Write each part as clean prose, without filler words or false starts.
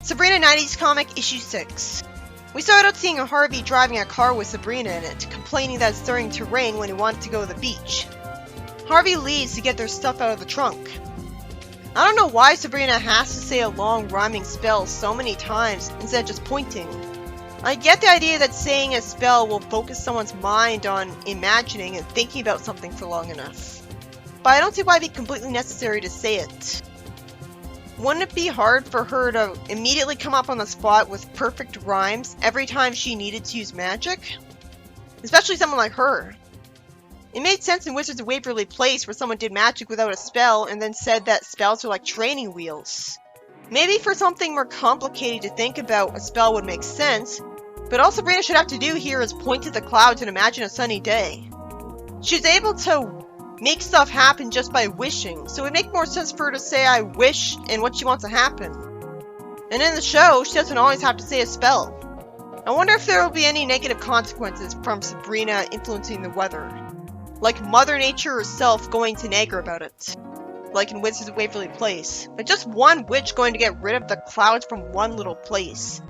Sabrina 90s comic issue 6. We started out seeing Harvey driving a car with Sabrina in it, complaining that it's starting to rain when he wanted to go to the beach. Harvey leaves to get their stuff out of the trunk. I don't know why Sabrina has to say a long rhyming spell so many times instead of just pointing. I get the idea that saying a spell will focus someone's mind on imagining and thinking about something for long enough, but I don't see why it'd be completely necessary to say it. Wouldn't it be hard for her to immediately come up on the spot with perfect rhymes every time she needed to use magic? Especially someone like her. It made sense in Wizards of Waverly Place where someone did magic without a spell and then said that spells are like training wheels. Maybe for something more complicated to think about, a spell would make sense, but all Sabrina should have to do here is point to the clouds and imagine a sunny day. She's able to make stuff happen just by wishing, so it would make more sense for her to say I wish and what she wants to happen. And in the show, she doesn't always have to say a spell. I wonder if there will be any negative consequences from Sabrina influencing the weather. Like Mother Nature herself going to nag her about it. Like in Wizards of Waverly Place. But just one witch going to get rid of the clouds from one little place.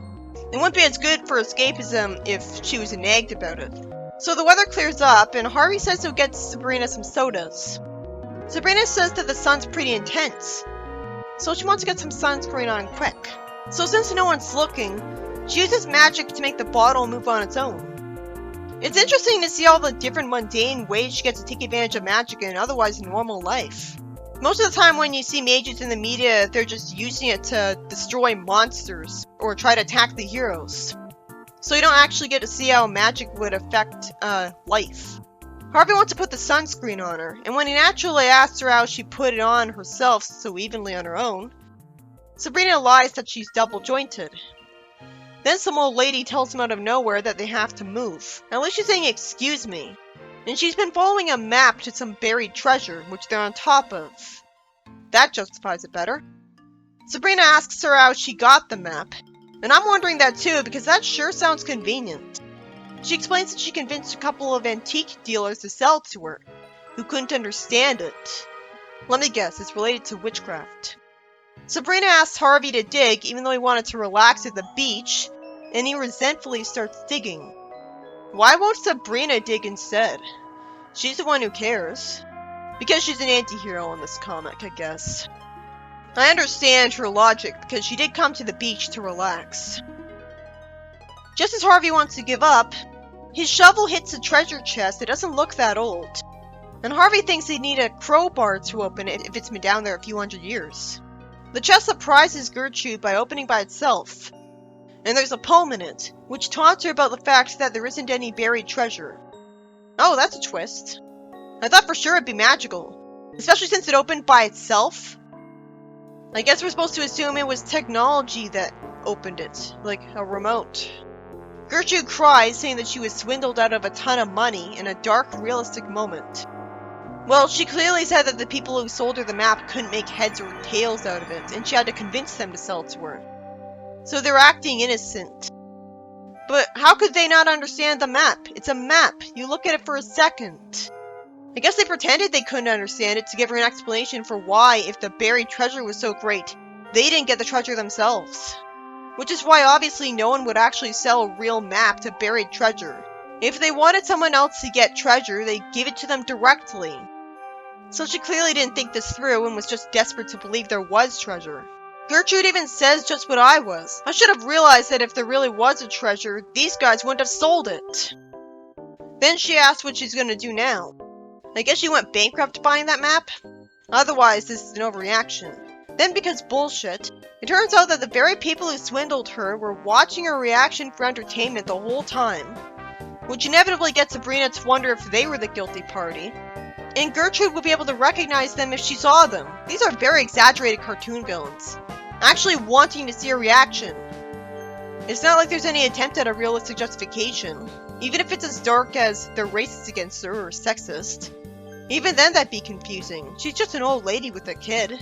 It wouldn't be as good for escapism if she was nagged about it. So the weather clears up, and Harvey says he'll get Sabrina some sodas. Sabrina says that the sun's pretty intense, so she wants to get some sunscreen on quick. So since no one's looking, she uses magic to make the bottle move on its own. It's interesting to see all the different mundane ways she gets to take advantage of magic in otherwise normal life. Most of the time when you see mages in the media, they're just using it to destroy monsters or try to attack the heroes. So you don't actually get to see how magic would affect life. Harvey wants to put the sunscreen on her, and when he naturally asks her how she put it on herself so evenly on her own, Sabrina lies that she's double jointed. Then some old lady tells him out of nowhere that they have to move. At least she's saying excuse me. And she's been following a map to some buried treasure, which they're on top of. That justifies it better. Sabrina asks her how she got the map. And I'm wondering that too, because that sure sounds convenient. She explains that she convinced a couple of antique dealers to sell it to her, who couldn't understand it. Let me guess, it's related to witchcraft. Sabrina asks Harvey to dig, even though he wanted to relax at the beach, and he resentfully starts digging. Why won't Sabrina dig instead? She's the one who cares. Because she's an anti-hero in this comic, I guess. I understand her logic, because she did come to the beach to relax. Just as Harvey wants to give up, his shovel hits a treasure chest that doesn't look that old. And Harvey thinks they need a crowbar to open it if it's been down there a few hundred years. The chest surprises Gertrude by opening by itself. And there's a poem in it, which taunts her about the fact that there isn't any buried treasure. Oh, that's a twist. I thought for sure it'd be magical, especially since it opened by itself. I guess we're supposed to assume it was technology that opened it, like a remote. Gertrude cries, saying that she was swindled out of a ton of money in a dark, realistic moment. Well, she clearly said that the people who sold her the map couldn't make heads or tails out of it, and she had to convince them to sell it to her. So they're acting innocent. But how could they not understand the map? It's a map. You look at it for a second. I guess they pretended they couldn't understand it to give her an explanation for why, if the buried treasure was so great, they didn't get the treasure themselves. Which is why obviously no one would actually sell a real map to buried treasure. If they wanted someone else to get treasure, they'd give it to them directly. So she clearly didn't think this through and was just desperate to believe there was treasure. Gertrude even says just what I was. I should have realized that if there really was a treasure, these guys wouldn't have sold it. Then she asks what she's gonna do now. I guess she went bankrupt buying that map? Otherwise, this is an overreaction. Then because bullshit, it turns out that the very people who swindled her were watching her reaction for entertainment the whole time. Which inevitably gets Sabrina to wonder if they were the guilty party. And Gertrude would be able to recognize them if she saw them. These are very exaggerated cartoon villains. Actually wanting to see a reaction. It's not like there's any attempt at a realistic justification. Even if it's as dark as they're racist against her or sexist. Even then that'd be confusing. She's just an old lady with a kid.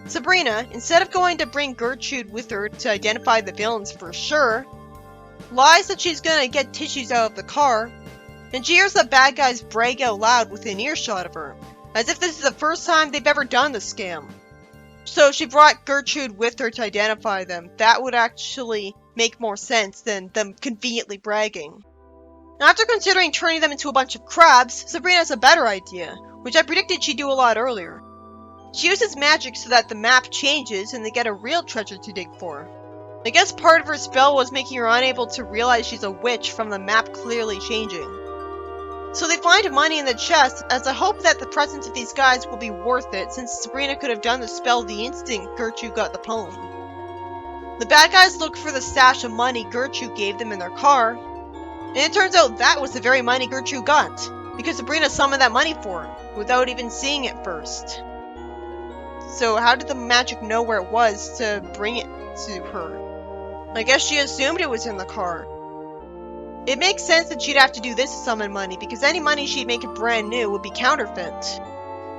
Sabrina, instead of going to bring Gertrude with her to identify the villains for sure, lies that she's gonna get tissues out of the car, and she hears the bad guys brag out loud within earshot of her, as if this is the first time they've ever done the scam. So she brought Gertrude with her to identify them. That would actually make more sense than them conveniently bragging. Now, after considering turning them into a bunch of crabs, Sabrina has a better idea, which I predicted she'd do a lot earlier. She uses magic so that the map changes and they get a real treasure to dig for. I guess part of her spell was making her unable to realize she's a witch from the map clearly changing. So they find money in the chest as a hope that the presence of these guys will be worth it, since Sabrina could have done the spell the instant Gertrude got the poem. The bad guys look for the stash of money Gertrude gave them in their car, and it turns out that was the very money Gertrude got, because Sabrina summoned that money for her, without even seeing it first. So how did the magic know where it was to bring it to her? I guess she assumed it was in the car. It makes sense that she'd have to do this to summon money, because any money she'd make brand new would be counterfeit.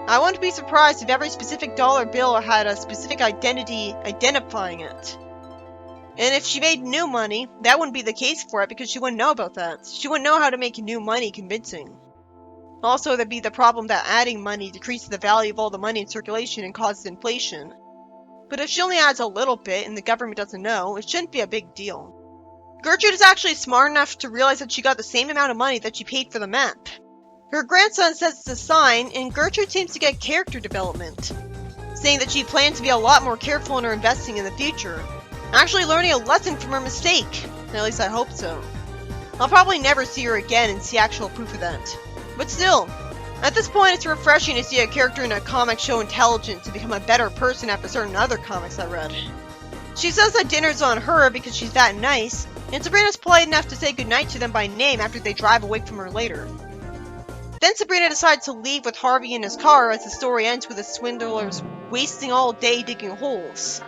I wouldn't be surprised if every specific dollar bill had a specific identity identifying it. And if she made new money, that wouldn't be the case for it, because she wouldn't know about that. She wouldn't know how to make new money convincing. Also, there'd be the problem that adding money decreases the value of all the money in circulation and causes inflation. But if she only adds a little bit and the government doesn't know, it shouldn't be a big deal. Gertrude is actually smart enough to realize that she got the same amount of money that she paid for the map. Her grandson says it's a sign, and Gertrude seems to get character development, saying that she plans to be a lot more careful in her investing in the future, actually learning a lesson from her mistake. At least I hope so. I'll probably never see her again and see actual proof of that. But still, at this point it's refreshing to see a character in a comic show intelligence to become a better person after certain other comics I read. She says that dinner's on her because she's that nice, and Sabrina's polite enough to say goodnight to them by name after they drive away from her later. Then Sabrina decides to leave with Harvey in his car as the story ends with the swindlers wasting all day digging holes.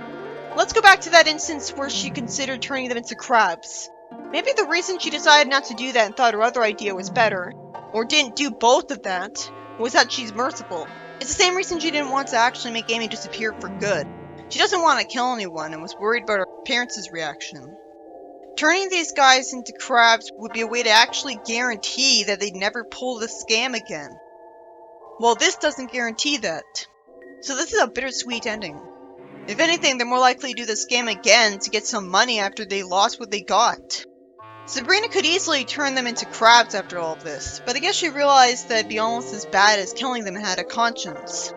Let's go back to that instance where she considered turning them into crabs. Maybe the reason she decided not to do that and thought her other idea was better, or didn't do both of that, was that she's merciful. It's the same reason she didn't want to actually make Amy disappear for good. She doesn't want to kill anyone and was worried about her parents' reaction. Turning these guys into crabs would be a way to actually guarantee that they'd never pull the scam again. Well, this doesn't guarantee that. So this is a bittersweet ending. If anything, they're more likely to do the scam again to get some money after they lost what they got. Sabrina could easily turn them into crabs after all of this, but I guess she realized that it'd be almost as bad as killing them had a conscience.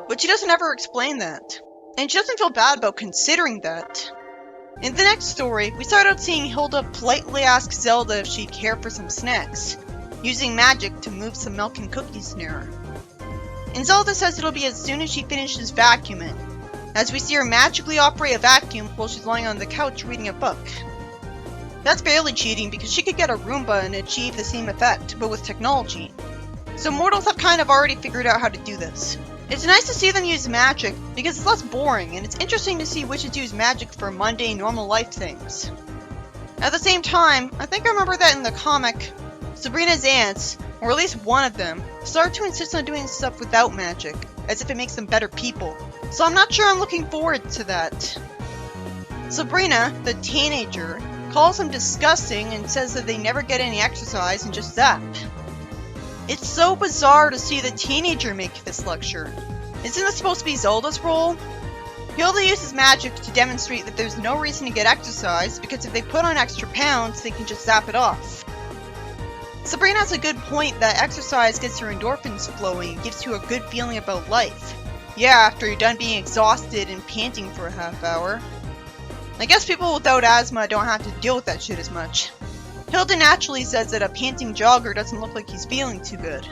But she doesn't ever explain that. And she doesn't feel bad about considering that. In the next story, we start out seeing Hilda politely ask Zelda if she'd care for some snacks, using magic to move some milk and cookies near her. And Zelda says it'll be as soon as she finishes vacuuming, as we see her magically operate a vacuum while she's lying on the couch reading a book. That's barely cheating because she could get a Roomba and achieve the same effect, but with technology. So mortals have kind of already figured out how to do this. It's nice to see them use magic, because it's less boring, and it's interesting to see witches use magic for mundane, normal life things. At the same time, I think I remember that in the comic, Sabrina's aunts, or at least one of them, start to insist on doing stuff without magic, as if it makes them better people. So I'm not sure I'm looking forward to that. Sabrina, the teenager, calls them disgusting and says that they never get any exercise and just zap. It's so bizarre to see the teenager make this lecture. Isn't this supposed to be Zelda's role? Hilda uses magic to demonstrate that there's no reason to get exercise, because if they put on extra pounds, they can just zap it off. Sabrina has a good point that exercise gets your endorphins flowing and gives you a good feeling about life. Yeah, after you're done being exhausted and panting for a half hour. I guess people without asthma don't have to deal with that shit as much. Hilda naturally says that a panting jogger doesn't look like he's feeling too good.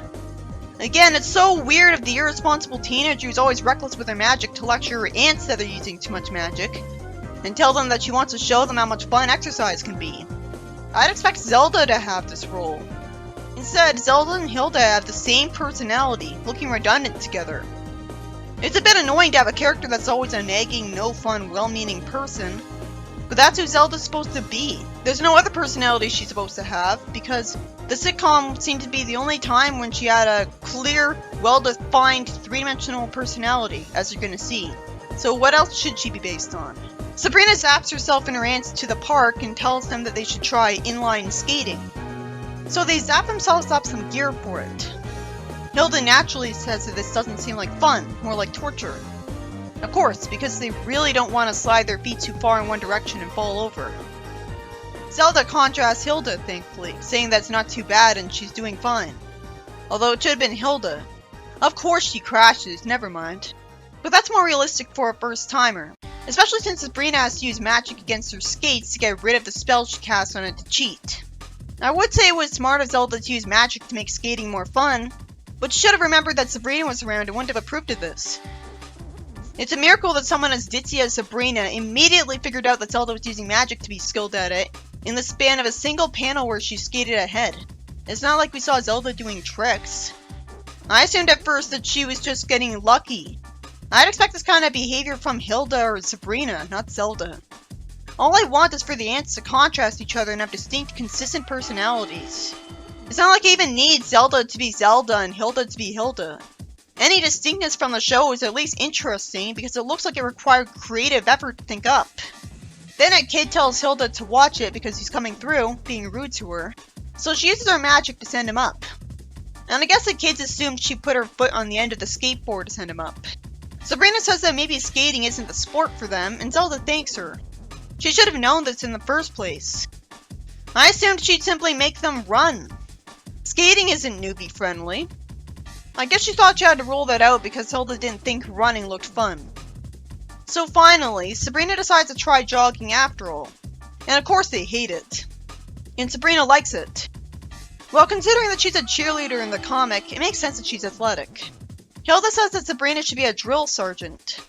Again, it's so weird of the irresponsible teenager who's always reckless with her magic to lecture her aunts that they're using too much magic, and tell them that she wants to show them how much fun exercise can be. I'd expect Zelda to have this role. Instead, Zelda and Hilda have the same personality, looking redundant together. It's a bit annoying to have a character that's always a nagging, no-fun, well-meaning person, but that's who Zelda's supposed to be. There's no other personality she's supposed to have, because the sitcom seemed to be the only time when she had a clear, well-defined, three-dimensional personality, as you're gonna see. So what else should she be based on? Sabrina zaps herself and her aunts to the park and tells them that they should try inline skating. So they zap themselves up some gear for it. Hilda naturally says that this doesn't seem like fun, more like torture. Of course, because they really don't want to slide their feet too far in one direction and fall over. Zelda contrasts Hilda, thankfully, saying that's not too bad and she's doing fine. Although it should have been Hilda. Of course she crashes, never mind. But that's more realistic for a first-timer. Especially since Sabrina has to use magic against her skates to get rid of the spell she cast on it to cheat. I would say it was smart of Zelda to use magic to make skating more fun, but she should have remembered that Sabrina was around and wouldn't have approved of this. It's a miracle that someone as ditzy as Sabrina immediately figured out that Zelda was using magic to be skilled at it in the span of a single panel where she skated ahead. It's not like we saw Zelda doing tricks. I assumed at first that she was just getting lucky. I'd expect this kind of behavior from Hilda or Sabrina, not Zelda. All I want is for the ants to contrast each other and have distinct, consistent personalities. It's not like I even need Zelda to be Zelda and Hilda to be Hilda. Any distinctness from the show is at least interesting because it looks like it required creative effort to think up. Then a kid tells Hilda to watch it because he's coming through, being rude to her, so she uses her magic to send him up. And I guess the kids assumed she put her foot on the end of the skateboard to send him up. Sabrina says that maybe skating isn't the sport for them, and Zelda thanks her. She should have known this in the first place. I assumed she'd simply make them run. Skating isn't newbie friendly. I guess she thought she had to rule that out because Hilda didn't think running looked fun. So finally, Sabrina decides to try jogging after all. And of course they hate it. And Sabrina likes it. Well, considering that she's a cheerleader in the comic, it makes sense that she's athletic. Hilda says that Sabrina should be a drill sergeant.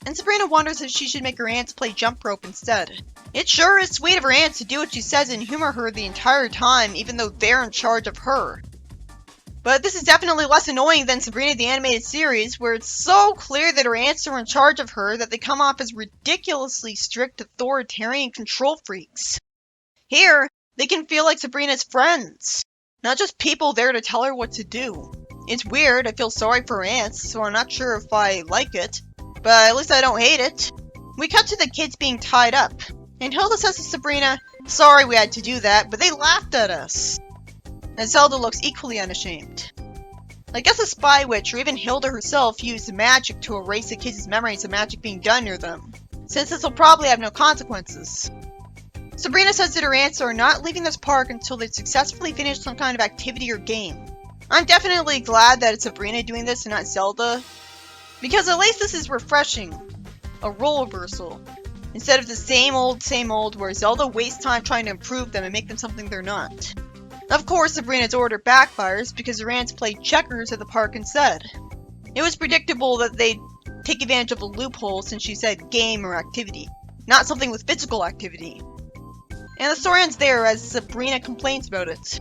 And Sabrina wonders if she should make her aunts play jump rope instead. It sure is sweet of her aunts to do what she says and humor her the entire time, even though they're in charge of her. But this is definitely less annoying than Sabrina the Animated Series, where it's so clear that her aunts are in charge of her that they come off as ridiculously strict, authoritarian control freaks. Here, they can feel like Sabrina's friends, not just people there to tell her what to do. It's weird, I feel sorry for her aunts, so I'm not sure if I like it, but at least I don't hate it. We cut to the kids being tied up, and Hilda says to Sabrina, "Sorry we had to do that, but they laughed at us." And Zelda looks equally unashamed. I guess a spy witch or even Hilda herself used magic to erase the kids' memories of magic being done near them, since this will probably have no consequences. Sabrina says that her aunts are not leaving this park until they've successfully finished some kind of activity or game. I'm definitely glad that it's Sabrina doing this and not Zelda, because at least this is refreshing. A role reversal. Instead of the same old where Zelda wastes time trying to improve them and make them something they're not. Of course, Sabrina's order backfires because her aunts played checkers at the park instead. It was predictable that they'd take advantage of a loophole since she said game or activity, not something with physical activity. And the story ends there as Sabrina complains about it.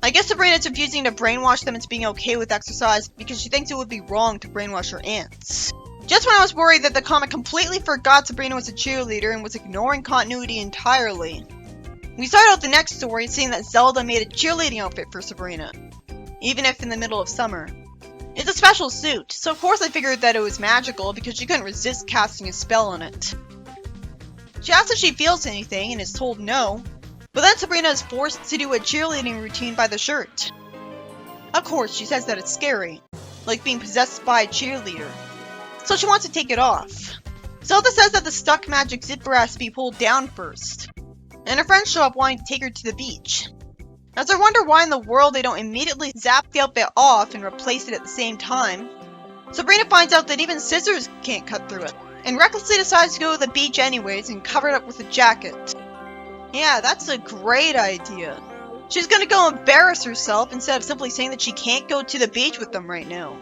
I guess Sabrina's refusing to brainwash them into being okay with exercise because she thinks it would be wrong to brainwash her aunts. Just when I was worried that the comic completely forgot Sabrina was a cheerleader and was ignoring continuity entirely. We start out the next story seeing that Zelda made a cheerleading outfit for Sabrina, even if in the middle of summer. It's a special suit, so of course I figured that it was magical because she couldn't resist casting a spell on it. She asks if she feels anything and is told no, but then Sabrina is forced to do a cheerleading routine by the shirt. Of course, she says that it's scary, like being possessed by a cheerleader, so she wants to take it off. Zelda says that the stuck magic zipper has to be pulled down first, and her friends show up wanting to take her to the beach. As I wonder why in the world they don't immediately zap the outfit off and replace it at the same time, Sabrina finds out that even scissors can't cut through it, and recklessly decides to go to the beach anyways and cover it up with a jacket. Yeah, that's a great idea. She's gonna go embarrass herself instead of simply saying that she can't go to the beach with them right now.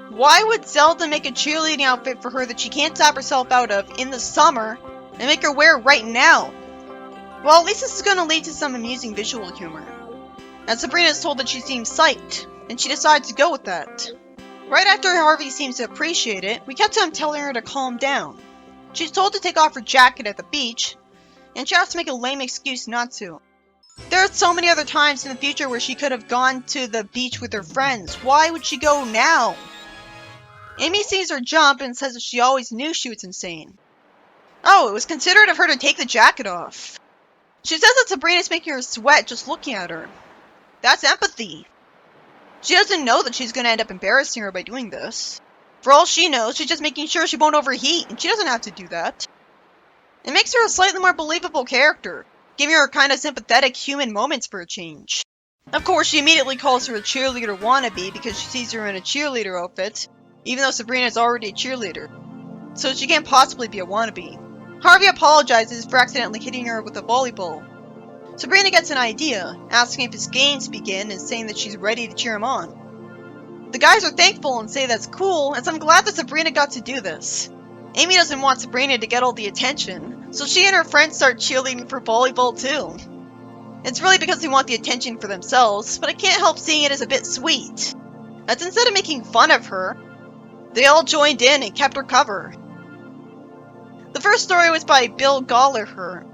Why would Zelda make a cheerleading outfit for her that she can't zap herself out of in the summer and make her wear it right now? Well, at least this is gonna lead to some amusing visual humor. And Sabrina is told that she seems psyched, and she decides to go with that. Right after Harvey seems to appreciate it, we cut to him telling her to calm down. She's told to take off her jacket at the beach, and she has to make a lame excuse not to. There are so many other times in the future where she could have gone to the beach with her friends. Why would she go now? Amy sees her jump and says that she always knew she was insane. Oh, it was considerate of her to take the jacket off. She says that Sabrina's making her sweat just looking at her. That's empathy. She doesn't know that she's going to end up embarrassing her by doing this. For all she knows, she's just making sure she won't overheat, and she doesn't have to do that. It makes her a slightly more believable character, giving her kind of sympathetic human moments for a change. Of course, she immediately calls her a cheerleader wannabe because she sees her in a cheerleader outfit, even though Sabrina is already a cheerleader. So she can't possibly be a wannabe. Harvey apologizes for accidentally hitting her with a volleyball. Sabrina gets an idea, asking if his games begin and saying that she's ready to cheer him on. The guys are thankful and say that's cool, and so I'm glad that Sabrina got to do this. Amy doesn't want Sabrina to get all the attention, so she and her friends start cheerleading for volleyball too. It's really because they want the attention for themselves, but I can't help seeing it as a bit sweet. As instead of making fun of her, they all joined in and kept her cover. The first story was by Bill Gallagher,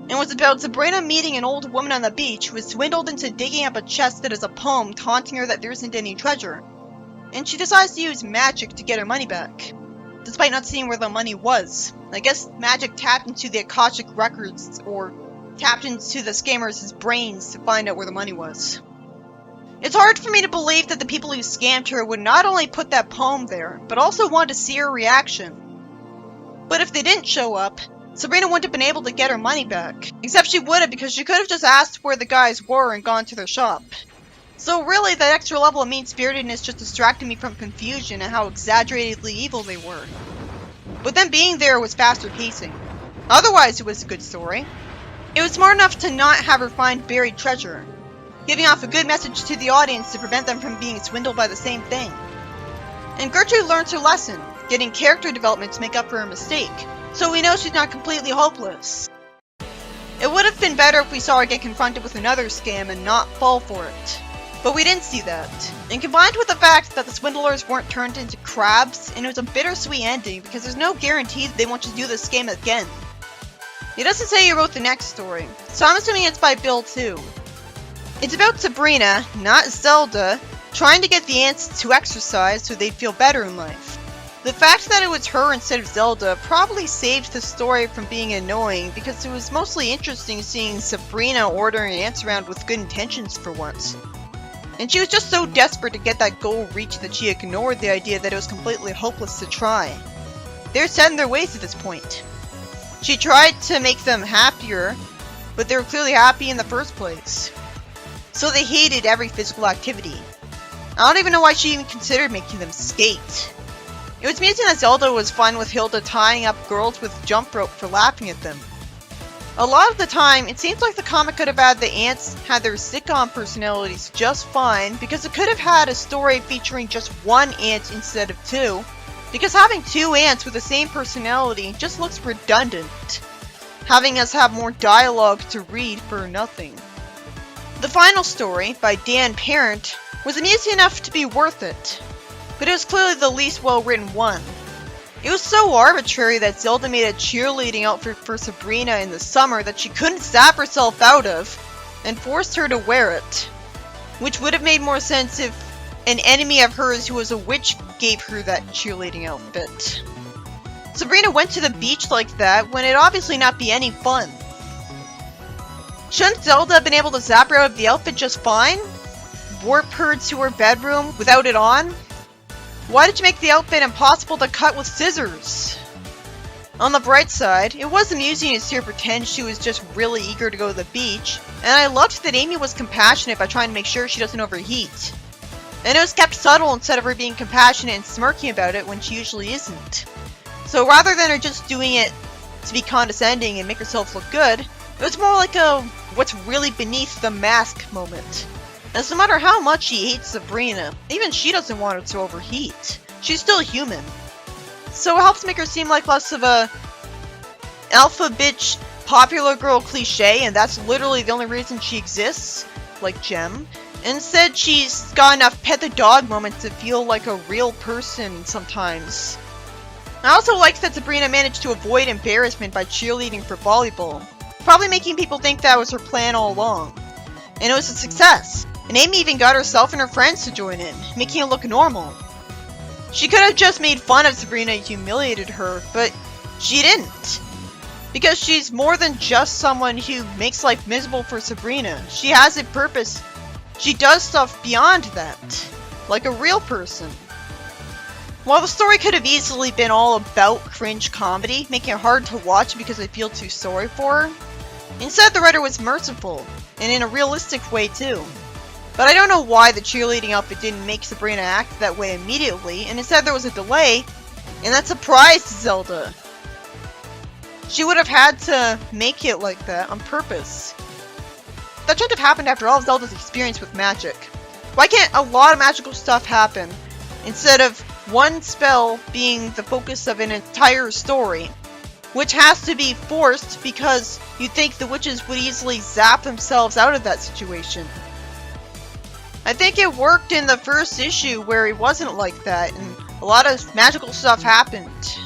and was about Sabrina meeting an old woman on the beach who was swindled into digging up a chest that has a poem taunting her that there isn't any treasure, and she decides to use magic to get her money back, despite not seeing where the money was. I guess magic tapped into the Akashic records, or tapped into the scammers' brains to find out where the money was. It's hard for me to believe that the people who scammed her would not only put that poem there, but also want to see her reaction. But if they didn't show up, Sabrina wouldn't have been able to get her money back. Except she would have, because she could have just asked where the guys were and gone to their shop. So really, that extra level of mean-spiritedness just distracted me from confusion and how exaggeratedly evil they were. But them being there was faster pacing. Otherwise, it was a good story. It was smart enough to not have her find buried treasure, giving off a good message to the audience to prevent them from being swindled by the same thing. And Gertrude learns her lesson, getting character development to make up for her mistake, so we know she's not completely hopeless. It would have been better if we saw her get confronted with another scam and not fall for it. But we didn't see that. And combined with the fact that the swindlers weren't turned into crabs, and it was a bittersweet ending because there's no guarantee that they want to do this scam again. It doesn't say who wrote the next story, so I'm assuming it's by Bill too. It's about Sabrina, not Zelda, trying to get the ants to exercise so they'd feel better in life. The fact that it was her instead of Zelda probably saved the story from being annoying because it was mostly interesting seeing Sabrina ordering ants around with good intentions for once. And she was just so desperate to get that goal reached that she ignored the idea that it was completely hopeless to try. They're set in their ways at this point. She tried to make them happier, but they were clearly happy in the first place. So they hated every physical activity. I don't even know why she even considered making them skate. It was amusing that Zelda was fine with Hilda tying up girls with jump rope for laughing at them. A lot of the time, it seems like the comic could have had the ants had their sitcom personalities just fine, because it could have had a story featuring just one ant instead of two, because having two ants with the same personality just looks redundant, having us have more dialogue to read for nothing. The final story, by Dan Parent, was amusing enough to be worth it, but it was clearly the least well-written one. It was so arbitrary that Zelda made a cheerleading outfit for Sabrina in the summer that she couldn't zap herself out of, and forced her to wear it, which would have made more sense if an enemy of hers who was a witch gave her that cheerleading outfit. Sabrina went to the beach like that when it'd obviously not be any fun. Shouldn't Zelda have been able to zap her out of the outfit just fine? Warp her to her bedroom without it on? Why did you make the outfit impossible to cut with scissors? On the bright side, it was amusing to see her pretend she was just really eager to go to the beach, and I loved that Amy was compassionate by trying to make sure she doesn't overheat. And it was kept subtle instead of her being compassionate and smirking about it when she usually isn't. So rather than her just doing it to be condescending and make herself look good, it was more like a what's really beneath the mask moment. And no matter how much she hates Sabrina, even she doesn't want her to overheat. She's still human. So it helps make her seem like less of a alpha bitch popular girl cliche, and that's literally the only reason she exists, like Gem. Instead, she's got enough pet the dog moments to feel like a real person sometimes. I also liked that Sabrina managed to avoid embarrassment by cheerleading for volleyball, probably making people think that was her plan all along. And it was a success, and Amy even got herself and her friends to join in, making it look normal. She could have just made fun of Sabrina and humiliated her, but she didn't. Because she's more than just someone who makes life miserable for Sabrina. She has a purpose. She does stuff beyond that, like a real person. While the story could have easily been all about cringe comedy, making it hard to watch because I feel too sorry for her, instead the writer was merciful, and in a realistic way too. But I don't know why the cheerleading outfit didn't make Sabrina act that way immediately, and instead there was a delay, and that surprised Zelda. She would have had to make it like that on purpose. That shouldn't have happened after all of Zelda's experience with magic. Why can't a lot of magical stuff happen, instead of one spell being the focus of an entire story, which has to be forced because you think the witches would easily zap themselves out of that situation? I think it worked in the first issue where it wasn't like that, and a lot of magical stuff happened.